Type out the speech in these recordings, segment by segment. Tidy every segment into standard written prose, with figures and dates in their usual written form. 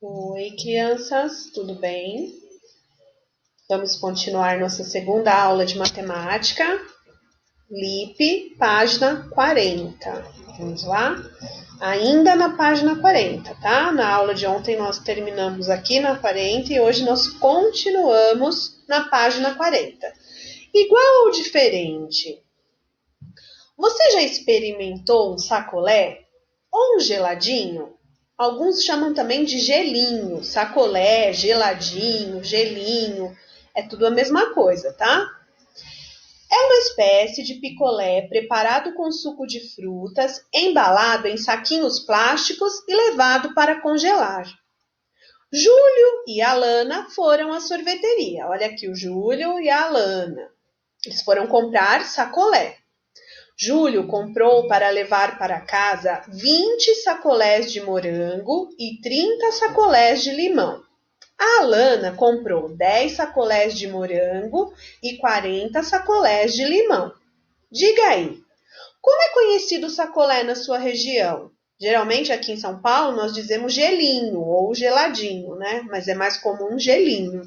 Oi, crianças, tudo bem? Vamos continuar nossa segunda aula de matemática, LIP, página 40. Vamos lá? Ainda na página 40, tá? Na aula de ontem nós terminamos aqui na 40 e hoje nós continuamos na página 40. Igual ou diferente? Você já experimentou um sacolé ou um geladinho? Alguns chamam também de gelinho, sacolé, geladinho, gelinho, é tudo a mesma coisa, tá? É uma espécie de picolé preparado com suco de frutas, embalado em saquinhos plásticos e levado para congelar. Júlio e Alana foram à sorveteria. Olha aqui o Júlio e a Alana. Eles foram comprar sacolé. Júlio comprou para levar para casa 20 sacolés de morango e 30 sacolés de limão. A Alana comprou 10 sacolés de morango e 40 sacolés de limão. Diga aí, como é conhecido o sacolé na sua região? Geralmente aqui em São Paulo nós dizemos gelinho ou geladinho, né? Mas é mais comum gelinho.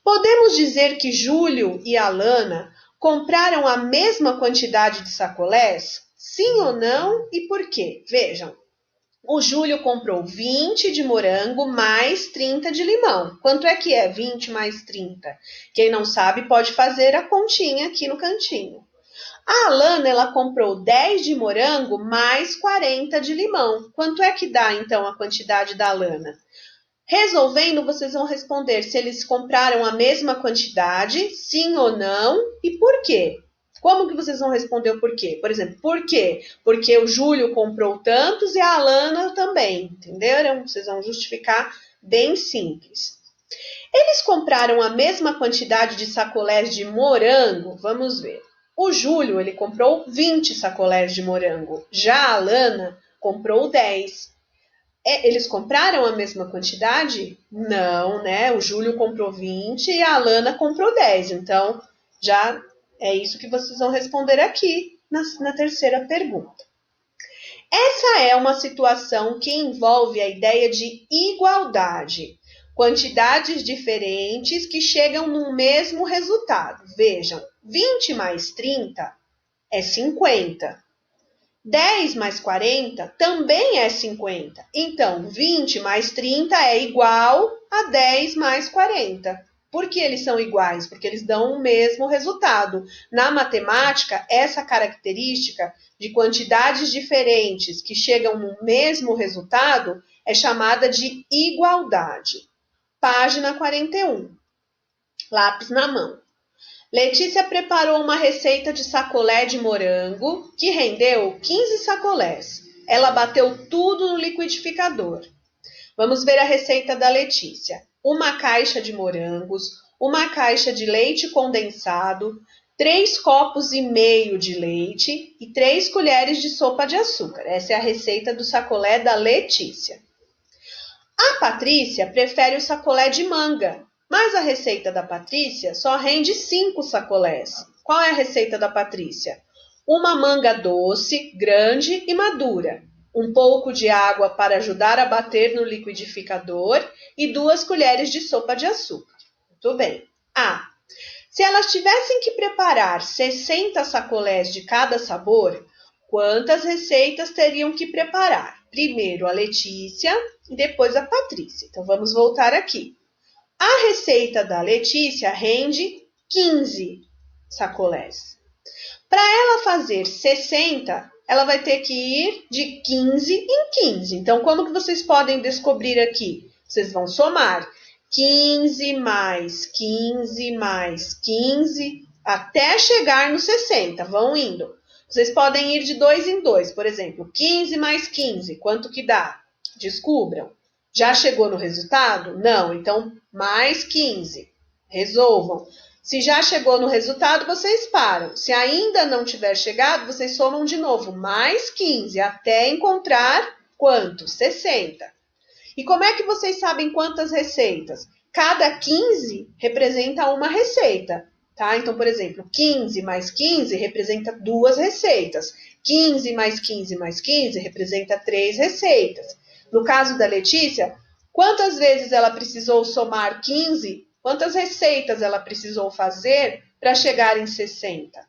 Podemos dizer que Júlio e Alana compraram a mesma quantidade de sacolés? Sim ou não e por quê? Vejam, o Júlio comprou 20 de morango mais 30 de limão. Quanto é que é 20 mais 30? Quem não sabe pode fazer a continha aqui no cantinho. A Alana, ela comprou 10 de morango mais 40 de limão. Quanto é que dá, então, a quantidade da Alana? Resolvendo, vocês vão responder se eles compraram a mesma quantidade, sim ou não, e por quê. Como que vocês vão responder o porquê? Por exemplo, por quê? Porque o Júlio comprou tantos e a Alana também, entenderam? Vocês vão justificar bem simples. Eles compraram a mesma quantidade de sacolés de morango? Vamos ver. O Júlio, ele comprou 20 sacolés de morango. Já a Alana comprou 10. Eles compraram a mesma quantidade? Não, né? O Júlio comprou 20 e a Alana comprou 10. Então, já é isso que vocês vão responder aqui na terceira pergunta. Essa é uma situação que envolve a ideia de igualdade. Quantidades diferentes que chegam no mesmo resultado. Vejam, 20 mais 30 é 50. 10 mais 40 também é 50. Então, 20 mais 30 é igual a 10 mais 40. Por que eles são iguais? Porque eles dão o mesmo resultado. Na matemática, essa característica de quantidades diferentes que chegam no mesmo resultado é chamada de igualdade. Página 41. Lápis na mão. Letícia preparou uma receita de sacolé de morango que rendeu 15 sacolés. Ela bateu tudo no liquidificador. Vamos ver a receita da Letícia. Uma caixa de morangos, uma caixa de leite condensado, 3 copos e meio de leite e 3 colheres de sopa de açúcar. Essa é a receita do sacolé da Letícia. A Patrícia prefere o sacolé de manga, mas a receita da Patrícia só rende 5 sacolés. Qual é a receita da Patrícia? Uma manga doce, grande e madura, um pouco de água para ajudar a bater no liquidificador e 2 colheres de sopa de açúcar. Muito bem. Se elas tivessem que preparar 60 sacolés de cada sabor, quantas receitas teriam que preparar? Primeiro a Letícia e depois a Patrícia. Então, vamos voltar aqui. A receita da Letícia rende 15 sacolés. Para ela fazer 60, ela vai ter que ir de 15 em 15. Então, como que vocês podem descobrir aqui? Vocês vão somar 15 mais 15 mais 15 até chegar no 60. Vão indo. Vocês podem ir de 2 em 2. Por exemplo, 15 mais 15, quanto que dá? Descubram. Já chegou no resultado? Não, então mais 15. Resolvam. Se já chegou no resultado, vocês param. Se ainda não tiver chegado, vocês somam de novo mais 15 até encontrar quanto? 60. E como é que vocês sabem quantas receitas? Cada 15 representa uma receita, tá? Então, por exemplo, 15 mais 15 representa 2 receitas. 15 mais 15 mais 15 representa 3 receitas. No caso da Letícia, Quantas vezes ela precisou somar 15? Quantas receitas ela precisou fazer para chegar em 60?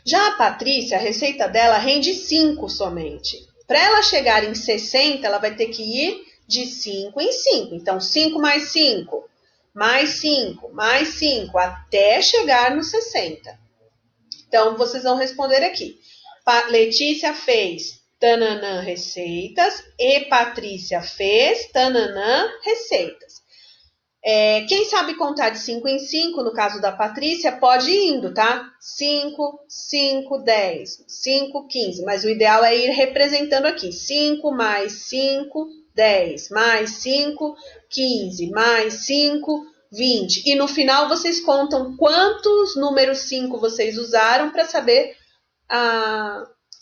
Já a Patrícia, a receita dela rende 5 somente. Para ela chegar em 60, ela vai ter que ir de 5 em 5. Então, 5 mais 5, mais 5, mais 5, até chegar no 60. Então, vocês vão responder aqui. Letícia fez tananã receitas e Patrícia fez tananã receitas. Quem sabe contar de 5 em 5, no caso da Patrícia, pode ir indo, tá? 5, 5, 10, 5, 15. Mas o ideal é ir representando aqui. 5 mais 5, 10, mais 5, 15, mais 5, 20. E no final vocês contam quantos números 5 vocês usaram para saber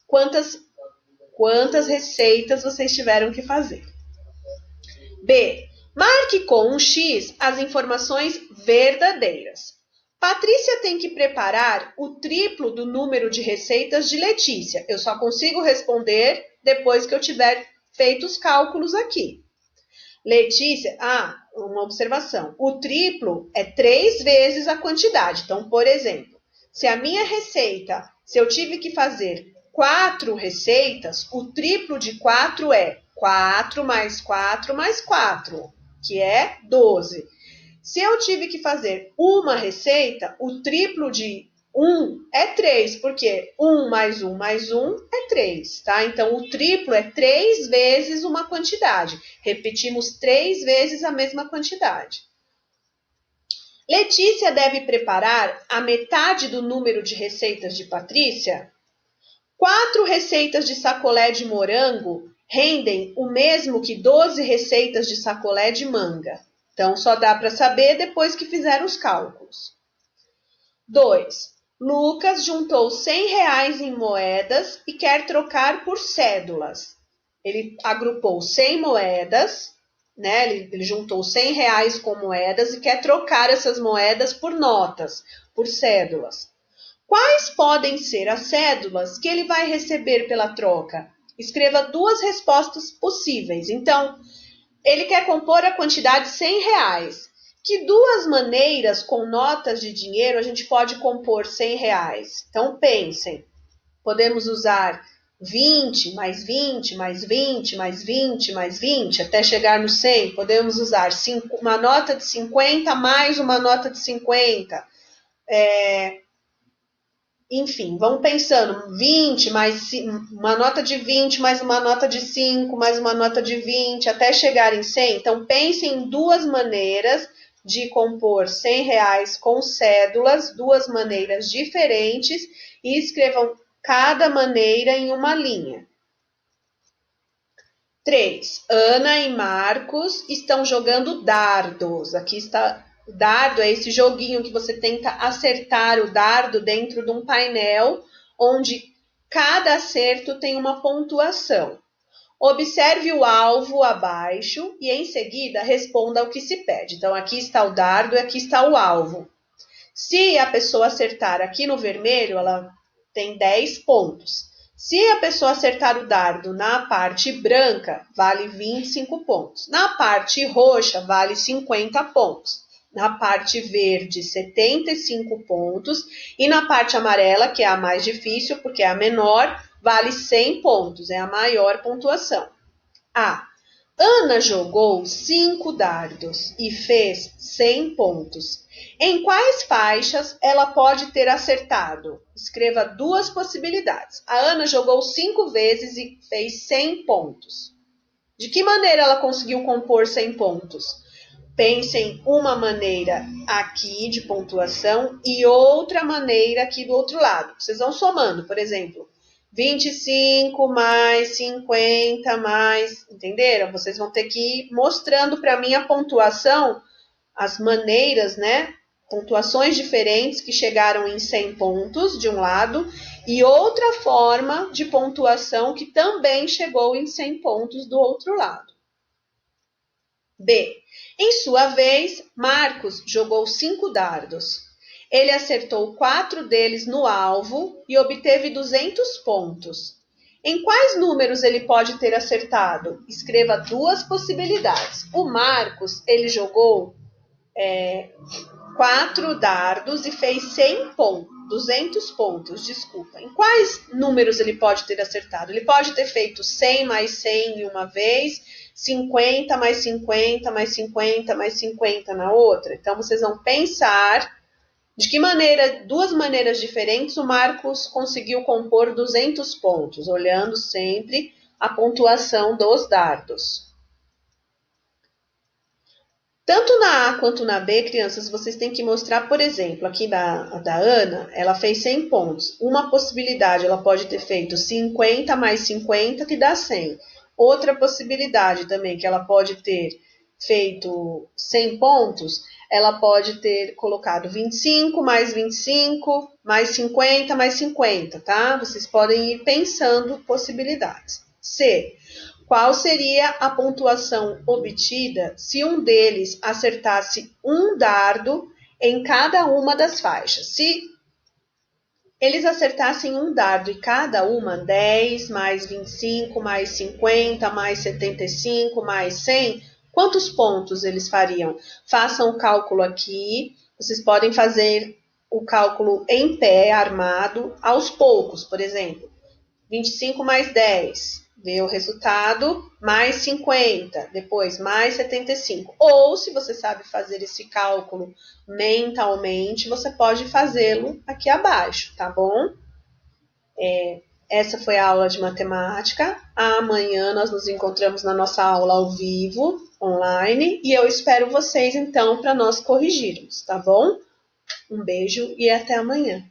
quantas receitas vocês tiveram que fazer. B. Marque com um X as informações verdadeiras. Patrícia tem que preparar o triplo do número de receitas de Letícia. Eu só consigo responder depois que eu tiver feito os cálculos aqui. Letícia, uma observação. O triplo é 3 vezes a quantidade. Então, por exemplo, se a minha receita, se eu tive que fazer 4 receitas, o triplo de 4 é 4 mais 4 mais 4, que é 12. Se eu tive que fazer uma receita, o triplo de 1 é 3, porque 1 mais 1 mais 1 é 3, tá? Então, o triplo é 3 vezes uma quantidade. Repetimos 3 vezes a mesma quantidade. Letícia deve preparar a metade do número de receitas de Patrícia? 4 receitas de sacolé de morango rendem o mesmo que 12 receitas de sacolé de manga. Então, só dá para saber depois que fizer os cálculos. 2. Lucas juntou R$100 em moedas e quer trocar por cédulas. Ele agrupou 100 moedas, né? Ele juntou R$100 com moedas e quer trocar essas moedas por notas, por cédulas. Quais podem ser as cédulas que ele vai receber pela troca? Escreva 2 respostas possíveis. Então, ele quer compor a quantidade R$100. Que 2 maneiras com notas de dinheiro a gente pode compor R$100? Então, pensem. Podemos usar 20, mais 20, mais 20, mais 20, mais 20, até chegar no 100. Podemos usar uma nota de 50 mais uma nota de 50. Enfim, vamos pensando, 20 mais uma nota de 20, mais uma nota de 5, mais uma nota de 20, até chegar em 100. Então, pensem em 2 maneiras de compor R$100 com cédulas, 2 maneiras diferentes, e escrevam cada maneira em uma linha. 3. Ana e Marcos estão jogando dardos. Aqui está... Dardo é esse joguinho que você tenta acertar o dardo dentro de um painel, onde cada acerto tem uma pontuação. Observe o alvo abaixo e, em seguida, responda ao que se pede. Então, aqui está o dardo e aqui está o alvo. Se a pessoa acertar aqui no vermelho, ela tem 10 pontos. Se a pessoa acertar o dardo na parte branca, vale 25 pontos. Na parte roxa, vale 50 pontos. Na parte verde, 75 pontos. E na parte amarela, que é a mais difícil, porque é a menor, vale 100 pontos. É a maior pontuação. A. Ana jogou 5 dardos e fez 100 pontos. Em quais faixas ela pode ter acertado? Escreva 2 possibilidades. A Ana jogou 5 vezes e fez 100 pontos. De que maneira ela conseguiu compor 100 pontos? Pense em uma maneira aqui de pontuação e outra maneira aqui do outro lado. Vocês vão somando, por exemplo, 25 mais 50 mais... Entenderam? Vocês vão ter que ir mostrando para mim a pontuação, as maneiras, né? Pontuações diferentes que chegaram em 100 pontos de um lado e outra forma de pontuação que também chegou em 100 pontos do outro lado. B. Em sua vez, Marcos jogou 5 dardos. Ele acertou 4 deles no alvo e obteve 200 pontos. Em quais números ele pode ter acertado? Escreva duas possibilidades. O Marcos, ele jogou 4 dardos e fez 100 pontos, 200 pontos, desculpa. Em quais números ele pode ter acertado? Ele pode ter feito 100 mais 100 em uma vez, 50 mais 50 mais 50 mais 50 na outra. Então, vocês vão pensar de que maneira, duas maneiras diferentes, o Marcos conseguiu compor 200 pontos, olhando sempre a pontuação dos dardos. Tanto na A quanto na B, crianças, vocês têm que mostrar, por exemplo, aqui da Ana, ela fez 100 pontos. Uma possibilidade, ela pode ter feito 50 mais 50, que dá 100. Outra possibilidade também, que ela pode ter feito 100 pontos, ela pode ter colocado 25 mais 25, mais 50, mais 50, tá? Vocês podem ir pensando possibilidades. C. Qual seria a pontuação obtida se um deles acertasse um dardo em cada uma das faixas? Se eles acertassem um dardo em cada uma, 10, mais 25, mais 50, mais 75, mais 100, quantos pontos eles fariam? Façam o cálculo aqui. Vocês podem fazer o cálculo em pé, armado, aos poucos, por exemplo. 25 mais 10, vê o resultado, mais 50, depois mais 75. Ou, se você sabe fazer esse cálculo mentalmente, você pode fazê-lo aqui abaixo, tá bom? Essa foi a aula de matemática. Amanhã nós nos encontramos na nossa aula ao vivo, online, e eu espero vocês, então, para nós corrigirmos, tá bom? Um beijo e até amanhã.